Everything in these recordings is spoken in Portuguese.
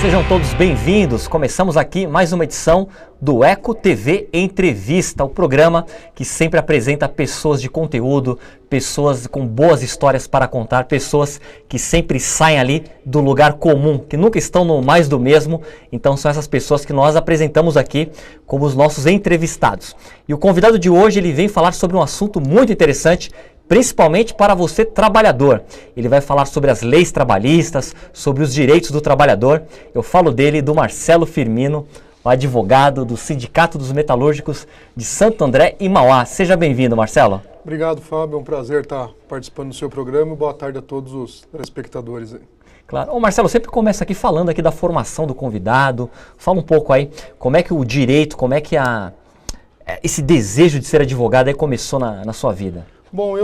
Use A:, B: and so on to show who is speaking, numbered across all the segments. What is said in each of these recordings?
A: Sejam todos bem-vindos. Começamos aqui mais uma edição do Eco TV Entrevista, o programa que sempre apresenta pessoas de conteúdo, pessoas com boas histórias para contar, pessoas que sempre saem ali do lugar comum, que nunca estão no mais do mesmo. Então são essas pessoas que nós apresentamos aqui como os nossos entrevistados. E o convidado de hoje, ele vem falar sobre um assunto muito interessante, principalmente para você trabalhador. Ele vai falar sobre as leis trabalhistas, sobre os direitos do trabalhador. Eu falo dele, do Marcelo Firmino, o advogado do Sindicato dos Metalúrgicos de Santo André e Mauá. Seja bem-vindo, Marcelo.
B: Obrigado, Fábio. É um prazer estar participando do seu programa. Boa tarde a todos os telespectadores aí.
A: Claro. Ô Marcelo, sempre começa aqui falando aqui da formação do convidado. Fala um pouco aí, como é que o direito, como é que esse desejo de ser advogado aí começou na sua vida?
B: Bom,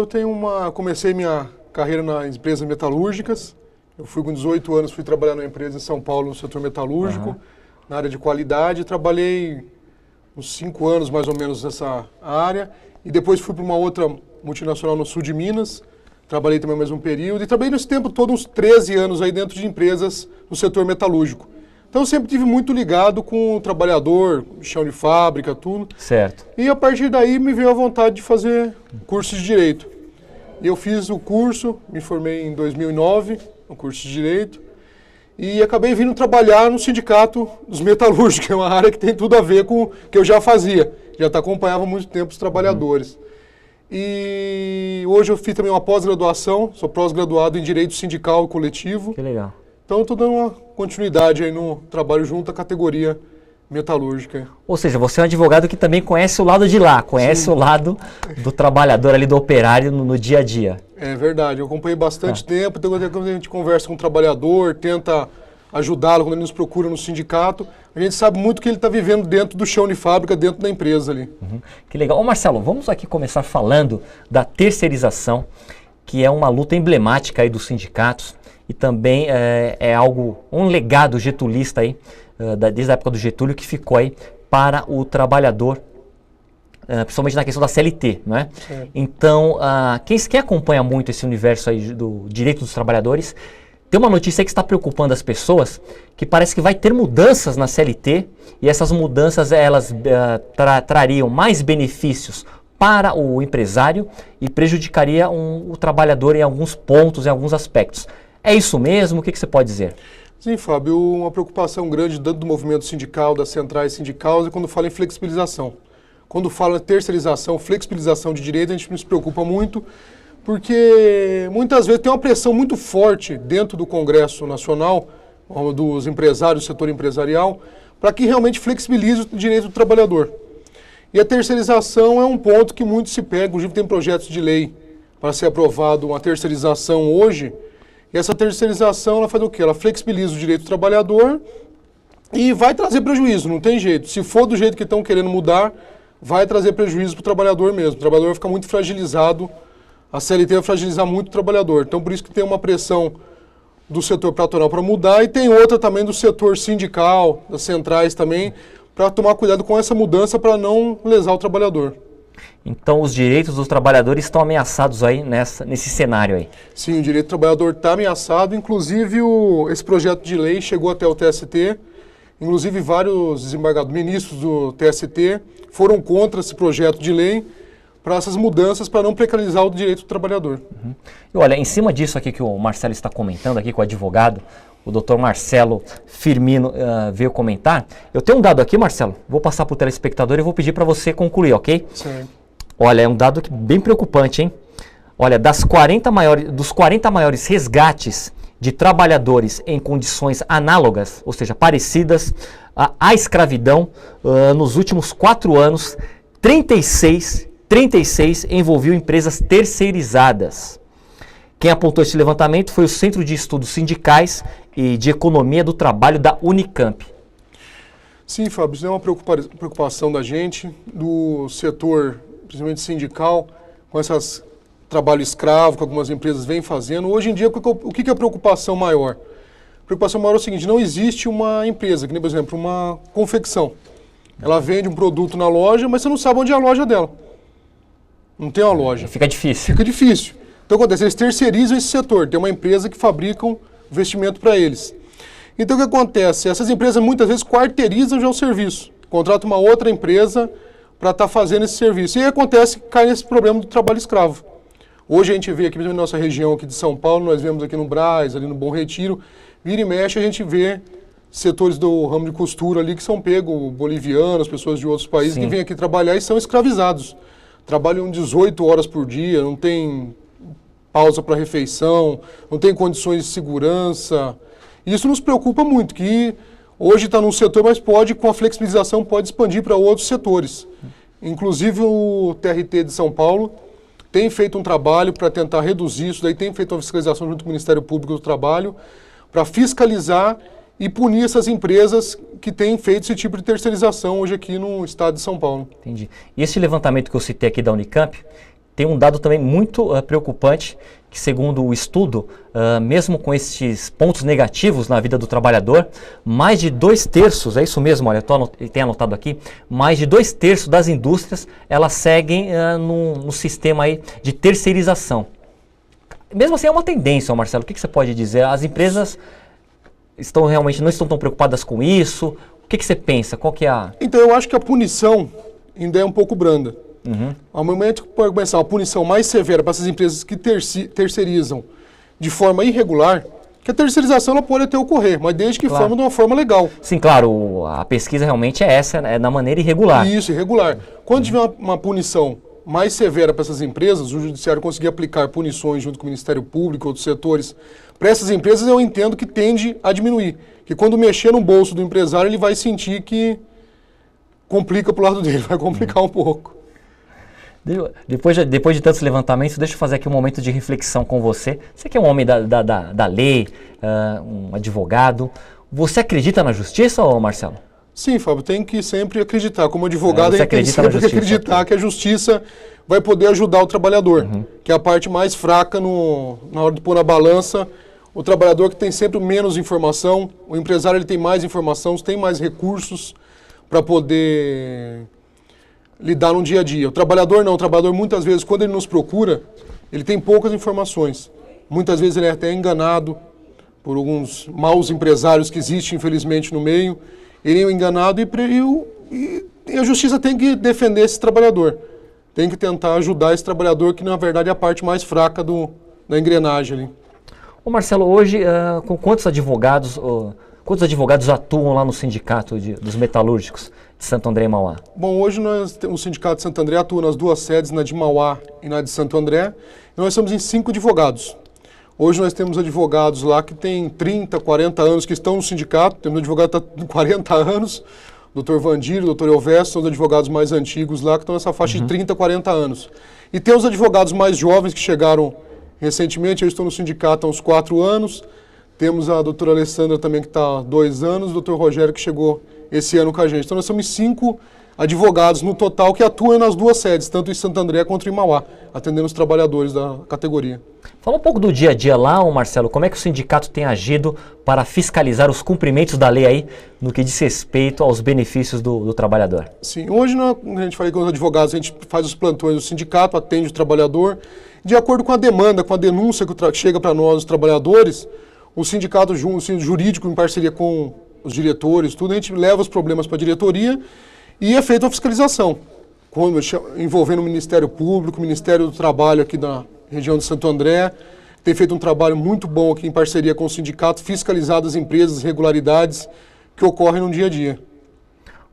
B: comecei minha carreira nas empresas metalúrgicas. Eu fui com 18 anos, fui trabalhar numa empresa em São Paulo, no setor metalúrgico, na área de qualidade. Trabalhei uns 5 anos, mais ou menos, nessa área. E depois fui para uma outra multinacional no sul de Minas. Trabalhei também mais um período. E trabalhei nesse tempo todo, uns 13 anos aí dentro de empresas no setor metalúrgico. Então eu sempre tive muito ligado com o trabalhador, chão de fábrica, tudo.
A: Certo.
B: E a partir daí me veio a vontade de fazer curso de Direito. E eu fiz o curso, me formei em 2009, no curso de Direito, e acabei vindo trabalhar no Sindicato dos Metalúrgicos, que é uma área que tem tudo a ver com o que eu já fazia. Já acompanhava há muito tempo os trabalhadores. E hoje eu fiz também uma pós-graduação, sou pós-graduado em Direito Sindical e Coletivo.
A: Que legal.
B: Então, estou dando uma continuidade aí no trabalho junto à categoria metalúrgica.
A: Ou seja, você é um advogado que também conhece o lado de lá, conhece Sim. o lado do trabalhador ali, do operário no dia a dia.
B: É verdade, eu acompanhei bastante tempo, então quando a gente conversa com o trabalhador, tenta ajudá-lo quando ele nos procura no sindicato, a gente sabe muito que ele está vivendo dentro do chão de fábrica, dentro da empresa ali.
A: Que legal. Ô Marcelo, vamos aqui começar falando da terceirização, que é uma luta emblemática aí dos sindicatos. E também é um legado getulista aí, desde a época do Getúlio, que ficou aí para o trabalhador, principalmente na questão da CLT, não é? Então, quem acompanha muito esse universo aí do direito dos trabalhadores, tem uma notícia aí que está preocupando as pessoas, que parece que vai ter mudanças na CLT, e essas mudanças elas trariam mais benefícios para o empresário e prejudicaria o trabalhador em alguns pontos, em alguns aspectos. É isso mesmo? O que você pode dizer?
B: Sim, Fábio, uma preocupação grande dentro do movimento sindical, das centrais sindicais, é quando fala em flexibilização. Quando fala em terceirização, flexibilização de direito, a gente não se preocupa muito, porque muitas vezes tem uma pressão muito forte dentro do Congresso Nacional, dos empresários, do setor empresarial, para que realmente flexibilize o direito do trabalhador. E a terceirização é um ponto que muito se pega, inclusive tem projetos de lei para ser aprovado uma terceirização hoje. E essa terceirização, ela faz o quê? Ela flexibiliza o direito do trabalhador e vai trazer prejuízo, não tem jeito. Se for do jeito que estão querendo mudar, vai trazer prejuízo para o trabalhador mesmo. O trabalhador vai ficar muito fragilizado, a CLT vai fragilizar muito o trabalhador. Então, por isso que tem uma pressão do setor patronal para mudar e tem outra também do setor sindical, das centrais também, para tomar cuidado com essa mudança para não lesar o trabalhador.
A: Então os direitos dos trabalhadores estão ameaçados aí nesse cenário aí?
B: Sim, o direito do trabalhador está ameaçado, inclusive esse projeto de lei chegou até o TST, inclusive vários desembargadores, ministros do TST foram contra esse projeto de lei para essas mudanças, para não precarizar o direito do trabalhador.
A: E olha, em cima disso aqui que o Marcelo está comentando aqui com o advogado, o doutor Marcelo Firmino veio comentar. Eu tenho um dado aqui, Marcelo, vou passar para o telespectador e vou pedir para você concluir, ok?
B: Sim.
A: Olha, é um dado bem preocupante, hein? Olha, dos 40 maiores resgates de trabalhadores em condições análogas, ou seja, parecidas à escravidão, nos últimos 4 anos, 36 envolviam empresas terceirizadas. Quem apontou esse levantamento foi o Centro de Estudos Sindicais e de Economia do Trabalho da Unicamp.
B: Sim, Fábio, isso é uma preocupação da gente, do setor, principalmente sindical, com esse trabalho escravo que algumas empresas vêm fazendo. Hoje em dia, o que é a preocupação maior? A preocupação maior é o seguinte: não existe uma empresa, que nem, por exemplo, uma confecção. Ela vende um produto na loja, mas você não sabe onde é a loja dela. Não tem uma loja.
A: Fica difícil.
B: Fica difícil. Então, acontece, eles terceirizam esse setor. Tem uma empresa que fabrica um vestimento para eles. Então o que acontece? Essas empresas muitas vezes quarteirizam já o serviço, contratam uma outra empresa para estar fazendo esse serviço. E aí acontece que cai nesse problema do trabalho escravo. Hoje a gente vê aqui, mesmo na nossa região aqui de São Paulo, nós vemos aqui no Brás, ali no Bom Retiro, vira e mexe a gente vê setores do ramo de costura ali que são pegos, bolivianos, pessoas de outros países que vêm aqui trabalhar e são escravizados. Trabalham 18 horas por dia, não tem pausa para refeição, não tem condições de segurança. Isso nos preocupa muito, que hoje está num setor, mas pode, com a flexibilização, pode expandir para outros setores. Inclusive o TRT de São Paulo tem feito um trabalho para tentar reduzir isso, daí tem feito uma fiscalização junto com o Ministério Público do Trabalho, para fiscalizar e punir essas empresas que têm feito esse tipo de terceirização hoje aqui no estado de São Paulo.
A: Entendi. E esse levantamento que eu citei aqui da Unicamp, tem um dado também muito preocupante, que segundo o estudo, mesmo com esses pontos negativos na vida do trabalhador, mais de 2/3, é isso mesmo, olha, eu tenho anotado aqui, mais de 2/3 das indústrias, elas seguem no sistema aí de terceirização. Mesmo assim é uma tendência, Marcelo, o que você pode dizer? As empresas não estão tão preocupadas com isso? O que você pensa? Qual que é a...
B: Então eu acho que a punição ainda é um pouco branda. Ao momento que pode começar uma punição mais severa para essas empresas que terceirizam de forma irregular, que a terceirização ela pode até ocorrer, mas desde que forma de uma forma legal.
A: Sim, claro, a pesquisa realmente é essa, é na maneira irregular.
B: Isso, irregular. Quando tiver uma punição mais severa para essas empresas, o Judiciário conseguir aplicar punições junto com o Ministério Público, outros setores, para essas empresas eu entendo que tende a diminuir. Que quando mexer no bolso do empresário, ele vai sentir que complica para o lado dele, vai complicar um pouco.
A: Depois de tantos levantamentos, deixa eu fazer aqui um momento de reflexão com você. Você que é um homem da lei, um advogado, você acredita na justiça, ou Marcelo?
B: Sim, Fábio, tem que sempre acreditar. Como advogado, a gente tem
A: sempre
B: que acreditar que a justiça vai poder ajudar o trabalhador, que é a parte mais fraca na hora de pôr na balança. O trabalhador que tem sempre menos informação, o empresário ele tem mais informação, tem mais recursos para poder lidar no dia a dia. O trabalhador não, o trabalhador muitas vezes, quando ele nos procura, ele tem poucas informações. Muitas vezes ele é até enganado por alguns maus empresários que existem, infelizmente, no meio. Ele é enganado e a justiça tem que defender esse trabalhador. Tem que tentar ajudar esse trabalhador, que na verdade é a parte mais fraca da engrenagem ali.
A: Ô Marcelo, hoje, com quantos advogados atuam lá no sindicato dos metalúrgicos de Santo André e Mauá?
B: Bom, hoje o sindicato de Santo André atua nas duas sedes, na de Mauá e na de Santo André, e nós estamos em 5 advogados. Hoje nós temos advogados lá que têm 30, 40 anos que estão no sindicato, temos um advogado que está com 40 anos, o Dr. Vandir, o Dr. Elvésio, são os advogados mais antigos lá, que estão nessa faixa de 30, 40 anos. E tem os advogados mais jovens que chegaram recentemente, eu estou no sindicato há uns 4 anos, temos a doutora Alessandra também que está há 2 anos, o doutor Rogério que chegou esse ano com a gente. Então nós somos 5 advogados no total que atuam nas duas sedes, tanto em Santo André quanto em Mauá, atendendo os trabalhadores da categoria.
A: Fala um pouco do dia a dia lá, Marcelo, como é que o sindicato tem agido para fiscalizar os cumprimentos da lei aí no que diz respeito aos benefícios do trabalhador?
B: Sim, hoje a gente fala com os advogados, a gente faz os plantões do sindicato, atende o trabalhador, de acordo com a demanda, com a denúncia que chega para nós, os trabalhadores, o sindicato jurídico, em parceria com os diretores, tudo, a gente leva os problemas para a diretoria e é feita a fiscalização, envolvendo o Ministério Público, o Ministério do Trabalho aqui da região de Santo André, tem feito um trabalho muito bom aqui em parceria com o sindicato, fiscalizado as empresas, irregularidades que ocorrem no dia a dia.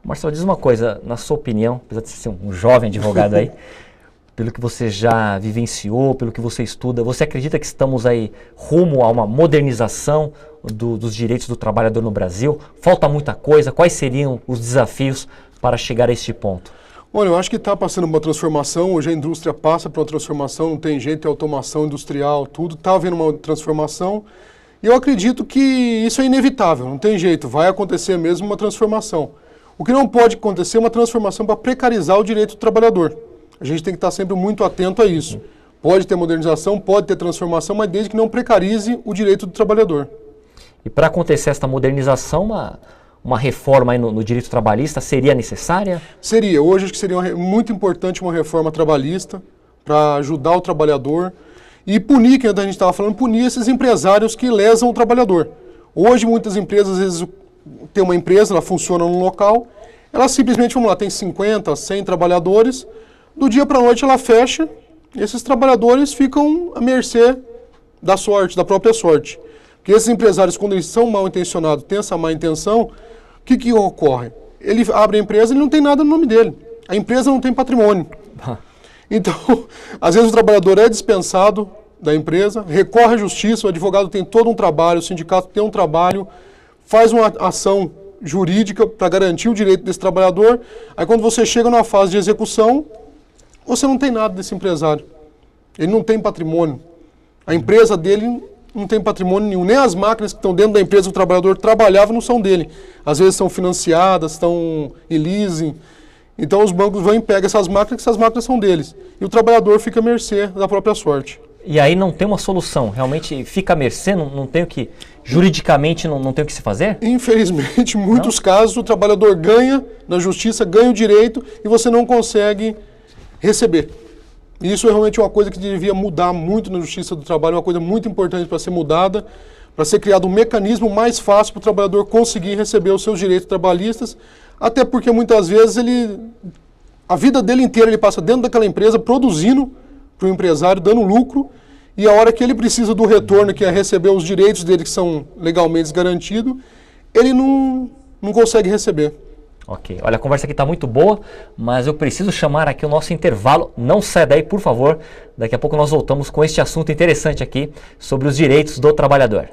A: Marcelo, diz uma coisa, na sua opinião, apesar de ser um jovem advogado aí, pelo que você já vivenciou, pelo que você estuda, você acredita que estamos aí rumo a uma modernização dos direitos do trabalhador no Brasil? Falta muita coisa? Quais seriam os desafios para chegar a este ponto?
B: Olha, eu acho que está passando uma transformação, hoje a indústria passa por uma transformação, não tem jeito, é automação industrial, tudo, está havendo uma transformação, e eu acredito que isso é inevitável, não tem jeito, vai acontecer mesmo uma transformação. O que não pode acontecer é uma transformação para precarizar o direito do trabalhador. A gente tem que estar sempre muito atento a isso. Pode ter modernização, pode ter transformação, mas desde que não precarize o direito do trabalhador.
A: E para acontecer esta modernização, uma reforma aí no direito trabalhista seria necessária?
B: Seria. Hoje acho que seria muito importante uma reforma trabalhista para ajudar o trabalhador e punir, que a gente estava falando, punir esses empresários que lesam o trabalhador. Hoje, muitas empresas, às vezes, tem uma empresa, ela funciona num local, ela simplesmente, vamos lá, tem 50, 100 trabalhadores, do dia para a noite ela fecha, e esses trabalhadores ficam à mercê da sorte, da própria sorte. Porque esses empresários, quando eles são mal intencionados, têm essa má intenção, o que ocorre? Ele abre a empresa, ele não tem nada no nome dele. A empresa não tem patrimônio. Então, às vezes o trabalhador é dispensado da empresa, recorre à justiça, o advogado tem todo um trabalho, o sindicato tem um trabalho, faz uma ação jurídica para garantir o direito desse trabalhador. Aí quando você chega numa fase de execução, você não tem nada desse empresário. Ele não tem patrimônio. A empresa dele não tem patrimônio nenhum. Nem as máquinas que estão dentro da empresa que o trabalhador trabalhava não são dele. Às vezes são financiadas, estão em leasing. Então os bancos vão e pegam essas máquinas são deles. E o trabalhador fica à mercê da própria sorte.
A: E aí não tem uma solução? Realmente fica à mercê? Não tem o que... Juridicamente não tem o que se fazer?
B: Infelizmente, em muitos casos, o trabalhador ganha na justiça, ganha o direito e você não consegue receber. E isso é realmente uma coisa que devia mudar muito na Justiça do Trabalho, uma coisa muito importante para ser mudada, para ser criado um mecanismo mais fácil para o trabalhador conseguir receber os seus direitos trabalhistas, até porque muitas vezes a vida dele inteira ele passa dentro daquela empresa produzindo para o empresário, dando lucro, e a hora que ele precisa do retorno, que é receber os direitos dele que são legalmente garantidos, ele não consegue receber.
A: Ok, olha, a conversa aqui está muito boa, mas eu preciso chamar aqui o nosso intervalo. Não sai daí, por favor. Daqui a pouco nós voltamos com este assunto interessante aqui sobre os direitos do trabalhador.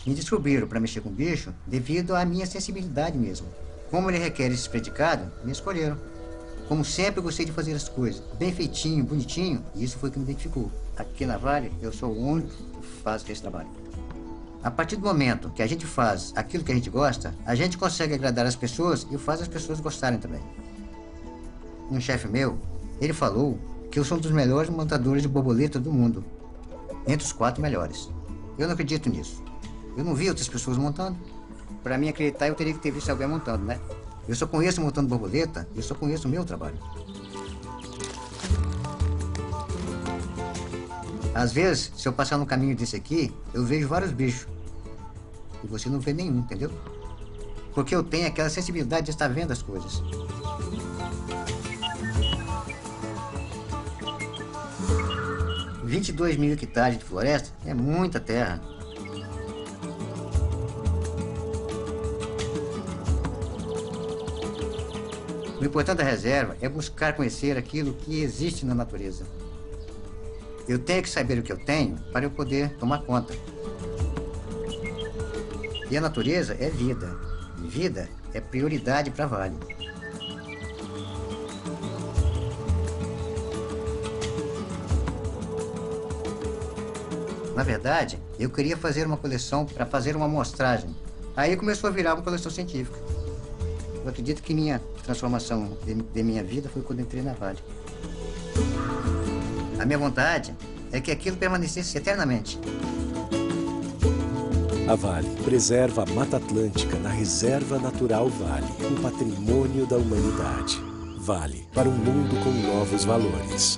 C: Me descobriram para mexer com bicho devido à minha sensibilidade mesmo. Como ele requer esse predicado, me escolheram. Como sempre, eu gostei de fazer as coisas bem feitinho, bonitinho, e isso foi o que me identificou. Aqui na Vale, eu sou o único que faz esse trabalho. A partir do momento que a gente faz aquilo que a gente gosta, a gente consegue agradar as pessoas e faz as pessoas gostarem também. Um chefe meu, ele falou que eu sou um dos melhores montadores de borboleta do mundo. Entre os 4 melhores. Eu não acredito nisso. Eu não vi outras pessoas montando. Para mim acreditar, eu teria que ter visto alguém montando, né? Eu só conheço montando borboleta, eu só conheço o meu trabalho. Às vezes, se eu passar no caminho desse aqui, eu vejo vários bichos. E você não vê nenhum, entendeu? Porque eu tenho aquela sensibilidade de estar vendo as coisas. – 22 mil hectares de floresta é muita terra. O importante da reserva é buscar conhecer aquilo que existe na natureza. Eu tenho que saber o que eu tenho para eu poder tomar conta. E a natureza é vida. E vida é prioridade para a Vale. Na verdade, eu queria fazer uma coleção para fazer uma amostragem. Aí começou a virar uma coleção científica. Eu acredito que minha transformação de minha vida foi quando entrei na Vale. A minha vontade é que aquilo permanecesse eternamente.
D: A Vale preserva a Mata Atlântica na Reserva Natural Vale, um patrimônio da humanidade. Vale, para um mundo com novos valores.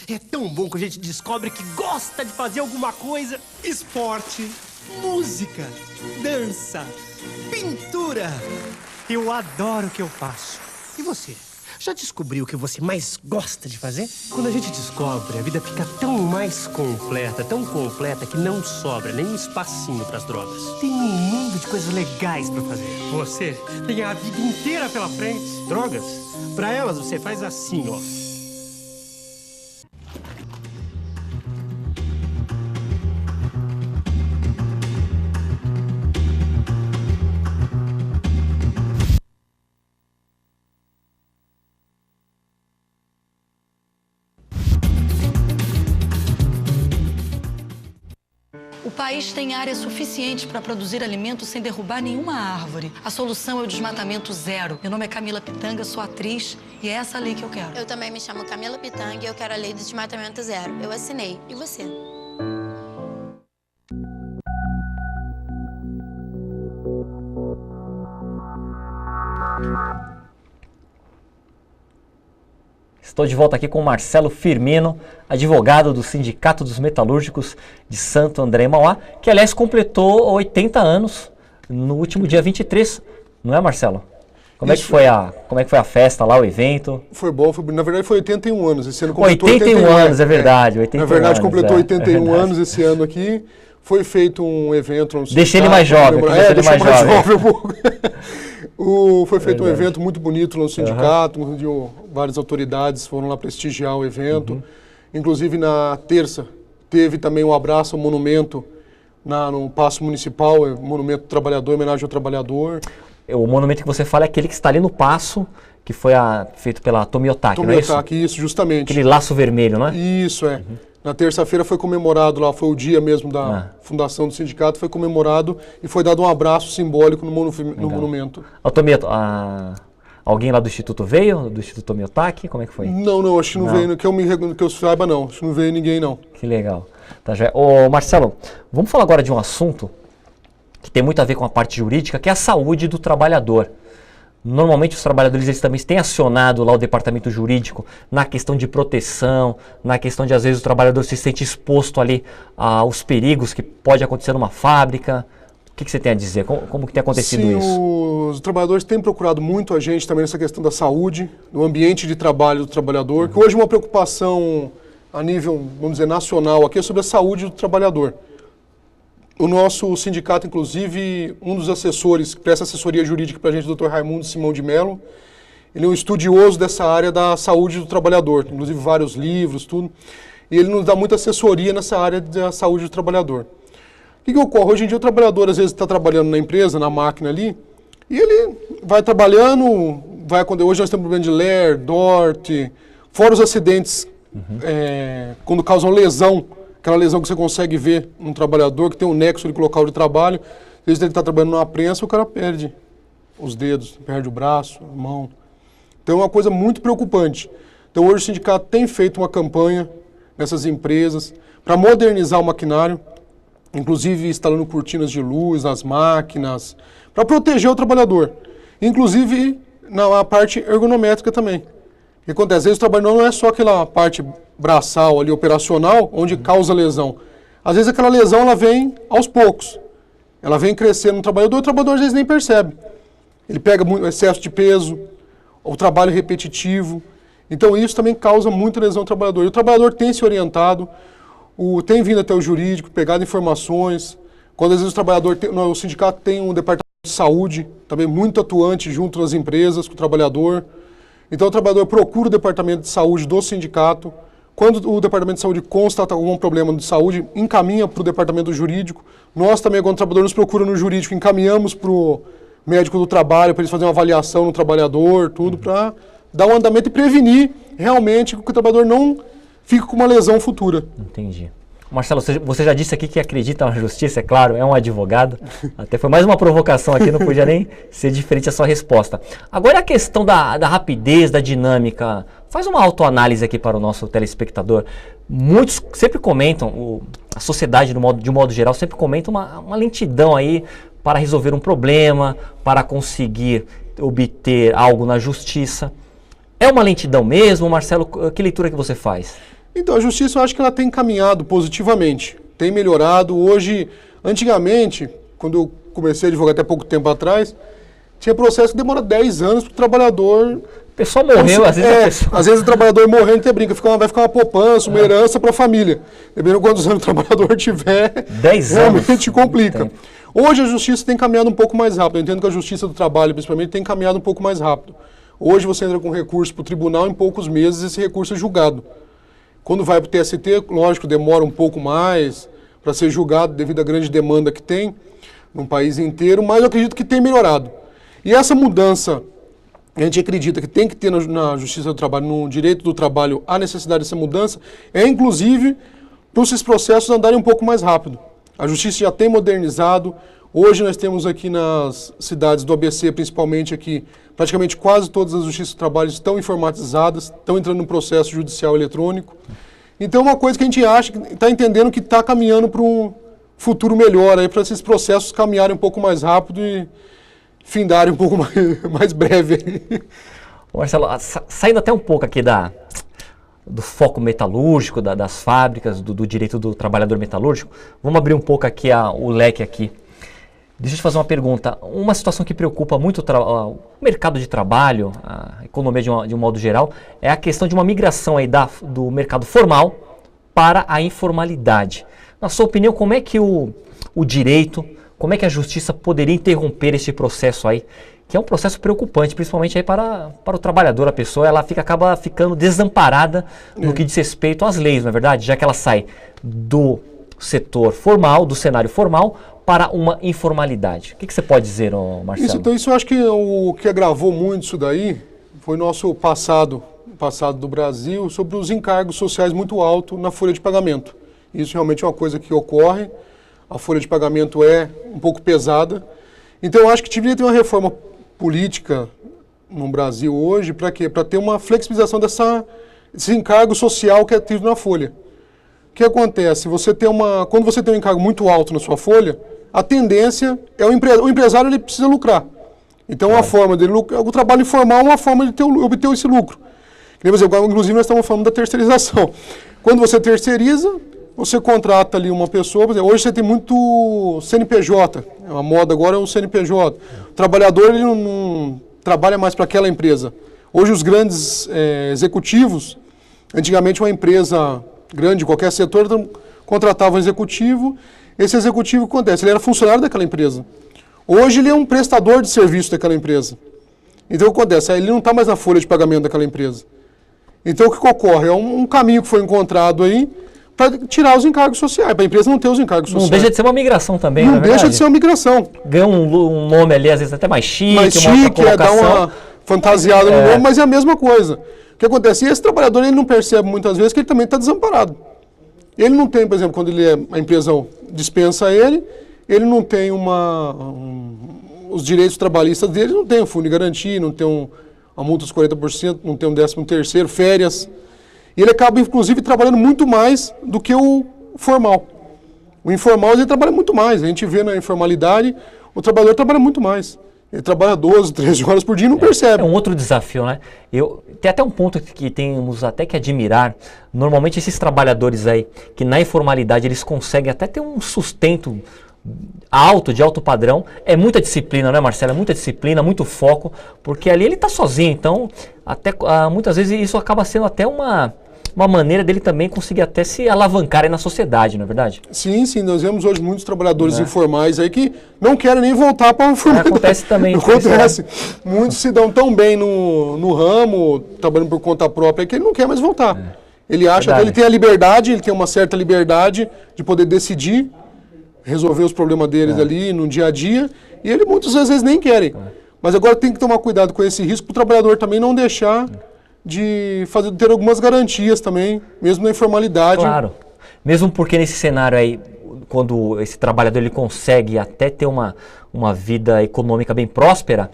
E: É tão bom que a gente descobre que gosta de fazer alguma coisa. Esporte, música, dança, pintura. Eu adoro o que eu faço. E você? Já descobriu o que você mais gosta de fazer? Quando a gente descobre, a vida fica tão mais completa, tão completa que não sobra nem um espacinho pras drogas. Tem um mundo de coisas legais pra fazer. Você tem a vida inteira pela frente. Drogas, pra elas você faz assim, ó.
F: O país tem área suficiente para produzir alimentos sem derrubar nenhuma árvore. A solução é o desmatamento zero. Meu nome é Camila Pitanga, sou atriz e é essa lei que eu quero.
G: Eu também me chamo Camila Pitanga e eu quero a lei do desmatamento zero. Eu assinei. E você?
A: Estou de volta aqui com o Marcelo Firmino, advogado do Sindicato dos Metalúrgicos de Santo André e Mauá, que aliás completou 80 anos no último dia 23, não é, Marcelo? Como é que foi a festa lá, o evento?
B: Foi bom, na verdade foi 81 anos, esse ano completou
A: 81 anos, é verdade, 81
B: na verdade
A: anos,
B: completou 81
A: é
B: anos esse ano aqui, foi feito um evento...
A: Deixa ele mais jovem,
B: deixa ele mais jovem um pouco. Foi feito um evento muito bonito no sindicato, onde várias autoridades foram lá prestigiar o evento. Inclusive na terça teve também um abraço ao monumento no Paço Municipal, Monumento do Trabalhador, homenagem ao trabalhador.
A: O monumento que você fala é aquele que está ali no Paço, que foi feito pela Tomiotaki, não é isso?
B: Tomiotaki, isso, justamente.
A: Aquele laço vermelho, não é?
B: Isso, é. Na terça-feira foi comemorado lá, foi o dia mesmo da fundação do sindicato, foi comemorado e foi dado um abraço simbólico no monumento.
A: Alguém lá do Instituto veio? Do Instituto Tomiotaki? Como é que foi?
B: Não, acho que não veio, que eu saiba não, acho que não veio ninguém não.
A: Que legal. Tá, já. Ô, Marcelo, vamos falar agora de um assunto que tem muito a ver com a parte jurídica, que é a saúde do trabalhador. Normalmente os trabalhadores eles também têm acionado lá o departamento jurídico na questão de proteção, na questão de às vezes o trabalhador se sente exposto ali aos perigos que pode acontecer numa fábrica. O que você tem a dizer? Como que tem acontecido isso?
B: Os trabalhadores têm procurado muito a gente também nessa questão da saúde, do ambiente de trabalho do trabalhador, que hoje é uma preocupação a nível, vamos dizer, nacional aqui é sobre a saúde do trabalhador. O nosso sindicato, inclusive, um dos assessores que presta assessoria jurídica para a gente, o Dr. Raimundo Simão de Mello, ele é um estudioso dessa área da saúde do trabalhador, inclusive vários livros, tudo, e ele nos dá muita assessoria nessa área da saúde do trabalhador. O que ocorre? Hoje em dia o trabalhador às vezes está trabalhando na empresa, na máquina ali, e ele vai trabalhando, hoje nós temos problema de LER, DORT, fora os acidentes, quando causam lesão, aquela lesão que você consegue ver num trabalhador, que tem um nexo de local de trabalho, às vezes ele está trabalhando numa prensa, o cara perde os dedos, perde o braço, a mão. Então é uma coisa muito preocupante. Então hoje o sindicato tem feito uma campanha nessas empresas para modernizar o maquinário, inclusive instalando cortinas de luz nas máquinas, para proteger o trabalhador. Inclusive na parte ergonométrica também. O que acontece? Às vezes o trabalhador não é só aquela parte braçal ali, operacional, onde causa lesão. Às vezes aquela lesão ela vem aos poucos. Ela vem crescendo no trabalhador e o trabalhador às vezes nem percebe. Ele pega muito excesso de peso, o trabalho repetitivo. Então isso também causa muita lesão no trabalhador. E o trabalhador tem se orientado, tem vindo até o jurídico, pegado informações. Quando às vezes o sindicato tem um departamento de saúde, também muito atuante junto às empresas, com o trabalhador. Então o trabalhador procura o departamento de saúde do sindicato. Quando o departamento de saúde constata algum problema de saúde, encaminha para o departamento jurídico. Nós também, quando o trabalhador nos procura no jurídico, encaminhamos para o médico do trabalho, para eles fazerem uma avaliação no trabalhador, tudo, para dar um andamento e prevenir realmente que o trabalhador não fique com uma lesão futura.
A: Entendi. Marcelo, você já disse aqui que acredita na justiça, é claro, é um advogado. Até foi mais uma provocação aqui, não podia nem ser diferente a sua resposta. Agora a questão da rapidez, da dinâmica. Faz uma autoanálise aqui para o nosso telespectador. Muitos sempre comentam, a sociedade de um modo geral sempre comenta uma lentidão aí para resolver um problema, para conseguir obter algo na justiça. É uma lentidão mesmo, Marcelo? Que leitura que você faz?
B: Então, a justiça eu acho que ela tem caminhado positivamente, tem melhorado. Hoje, antigamente, quando eu comecei a advogar até pouco tempo atrás, tinha processo que demora 10 anos para o trabalhador
A: pessoa morreu, às vezes a pessoa...
B: Às vezes o trabalhador morrendo, você brinca, vai ficar uma poupança, uma herança para a família. Dependendo de quantos anos o trabalhador tiver,
A: 10 anos.
B: realmente complica. Hoje a justiça tem caminhado um pouco mais rápido. Eu entendo que a justiça do trabalho, principalmente, tem caminhado um pouco mais rápido. Hoje você entra com recurso para o tribunal, em poucos meses esse recurso é julgado. Quando vai para o TST, lógico, demora um pouco mais para ser julgado devido à grande demanda que tem no país inteiro, mas eu acredito que tem melhorado. E essa mudança, a gente acredita que tem que ter na Justiça do Trabalho, no direito do trabalho, a necessidade dessa mudança, inclusive para esses processos andarem um pouco mais rápido. A Justiça já tem modernizado. Hoje nós temos aqui nas cidades do ABC, principalmente aqui, praticamente quase todas as Justiças do Trabalho estão informatizadas, estão entrando no processo judicial eletrônico. Então é uma coisa que a gente acha, que está entendendo que está caminhando para um futuro melhor, para esses processos caminharem um pouco mais rápido e findarem um pouco mais breve.
A: Marcelo, saindo até um pouco aqui do foco metalúrgico, das fábricas, do direito do trabalhador metalúrgico, vamos abrir um pouco aqui o leque aqui. Deixa eu te fazer uma pergunta. Uma situação que preocupa muito o mercado de trabalho, a economia de um modo geral, é a questão de uma migração aí do mercado formal para a informalidade. Na sua opinião, como é que o direito, como é que a justiça poderia interromper esse processo aí, que é um processo preocupante, principalmente aí para o trabalhador, a pessoa acaba ficando desamparada no que diz respeito às leis, não é verdade? Já que ela sai do setor formal, do cenário formal, para uma informalidade. O que você pode dizer, Marcelo?
B: Isso eu acho que o que agravou muito isso daí foi o nosso passado do Brasil, sobre os encargos sociais muito altos na folha de pagamento. Isso realmente é uma coisa que ocorre, a folha de pagamento é um pouco pesada. Então eu acho que deveria ter uma reforma política no Brasil hoje, para quê? Para ter uma flexibilização desse encargo social que é tido na folha. O que acontece? Quando você tem um encargo muito alto na sua folha, a tendência é o empresário ele precisa lucrar. Então a forma dele lucrar, o trabalho informal é uma forma de obter esse lucro. Inclusive nós estamos falando da terceirização. Quando você terceiriza, você contrata ali uma pessoa, por exemplo, hoje você tem muito CNPJ, a moda agora é o CNPJ. O trabalhador ele não trabalha mais para aquela empresa. Hoje os grandes executivos, antigamente uma empresa grande, qualquer setor, contratava um executivo. Esse executivo, o que acontece? Ele era funcionário daquela empresa. Hoje ele é um prestador de serviço daquela empresa. Então o que acontece? Ele não está mais na folha de pagamento daquela empresa. Então o que ocorre? É um caminho que foi encontrado aí para tirar os encargos sociais, para a empresa não ter os encargos sociais.
A: Não deixa de ser uma migração também,
B: não deixa de ser uma migração.
A: Ganha um nome ali, às vezes até mais chique,
B: dá uma fantasiada no nome, mas é a mesma coisa. O que acontece? E esse trabalhador ele não percebe muitas vezes que ele também está desamparado. Ele não tem, por exemplo, quando a empresa dispensa ele não tem os direitos trabalhistas dele, não tem o fundo de garantia, não tem uma multa dos 40%, não tem um 13º, férias. E ele acaba, inclusive, trabalhando muito mais do que o formal. O informal ele trabalha muito mais. A gente vê na informalidade, o trabalhador trabalha muito mais. Ele trabalha 12, 13 horas por dia e não percebe.
A: É um outro desafio, né? Tem até um ponto que temos até que admirar. Normalmente esses trabalhadores aí, que na informalidade eles conseguem até ter um sustento de alto padrão, é muita disciplina, né, Marcelo? É muita disciplina, muito foco, porque ali ele está sozinho. Então, muitas vezes isso acaba sendo até uma maneira dele também conseguir até se alavancar aí na sociedade, não é verdade?
B: Sim, nós vemos hoje muitos trabalhadores informais aí que não querem nem voltar para a informalidade.
A: Acontece também.
B: Acontece. Muitos se dão tão bem no ramo, trabalhando por conta própria, que ele não quer mais voltar. Ele acha que ele tem a liberdade, ele tem uma certa liberdade de poder decidir, resolver os problemas deles ali no dia a dia, e ele muitas vezes nem querem. Mas agora tem que tomar cuidado com esse risco para o trabalhador também não deixar de ter algumas garantias também, mesmo na informalidade.
A: Claro, mesmo porque nesse cenário aí, quando esse trabalhador ele consegue até ter uma vida econômica bem próspera,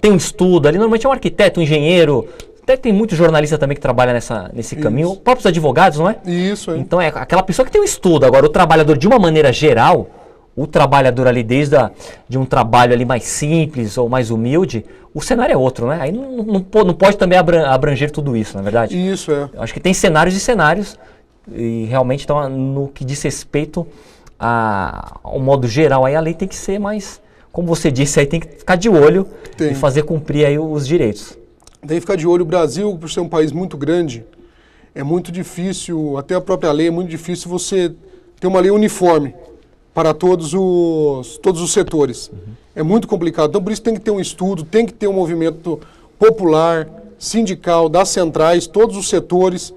A: tem um estudo ali, normalmente é um arquiteto, um engenheiro, até tem muito jornalista também que trabalha nesse caminho, os próprios advogados, não é?
B: Isso, é.
A: Então é aquela pessoa que tem um estudo. Agora o trabalhador, de uma maneira geral, o trabalhador ali de um trabalho ali mais simples ou mais humilde, o cenário é outro, né? Aí não pode também abranger tudo isso, não é verdade?
B: Isso, é.
A: Eu acho que tem cenários e cenários, e realmente então, no que diz respeito ao modo geral, aí a lei tem que ser mais, como você disse, aí tem que ficar de olho e fazer cumprir aí os direitos.
B: Tem que ficar de olho. O Brasil, por ser um país muito grande, é muito difícil, até a própria lei, é muito difícil você ter uma lei uniforme para todos os setores. É muito complicado. Então, por isso tem que ter um estudo, tem que ter um movimento popular, sindical, das centrais, todos os setores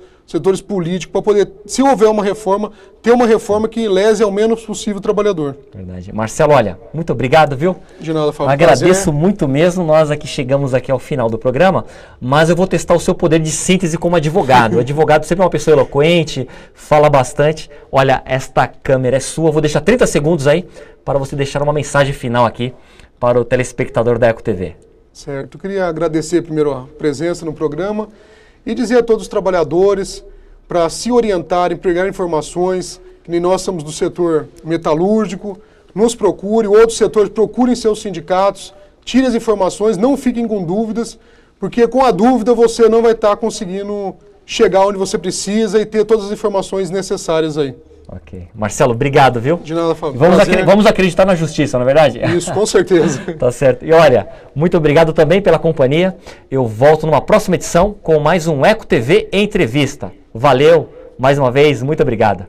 B: políticos, para poder, se houver uma reforma, ter uma reforma que lese ao menos possível o trabalhador.
A: Verdade. Marcelo, olha, muito obrigado, viu?
B: De nada, Fábio.
A: Agradeço muito mesmo. Nós aqui chegamos aqui ao final do programa, mas eu vou testar o seu poder de síntese como advogado. O advogado sempre é uma pessoa eloquente, fala bastante. Olha, esta câmera é sua. Vou deixar 30 segundos aí para você deixar uma mensagem final aqui para o telespectador da Eco TV.
B: Certo. Eu queria agradecer primeiro a presença no programa e dizer a todos os trabalhadores para se orientarem, pegar informações, que nem nós somos do setor metalúrgico, nos procure, outros setores procurem seus sindicatos, tirem as informações, não fiquem com dúvidas, porque com a dúvida você não vai estar conseguindo chegar onde você precisa e ter todas as informações necessárias aí.
A: Ok. Marcelo, obrigado, viu?
B: De nada, Fábio.
A: Vamos acreditar na justiça, não é verdade?
B: Isso, com certeza.
A: Tá certo. E olha, muito obrigado também pela companhia. Eu volto numa próxima edição com mais um Eco TV Entrevista. Valeu, mais uma vez, muito obrigado.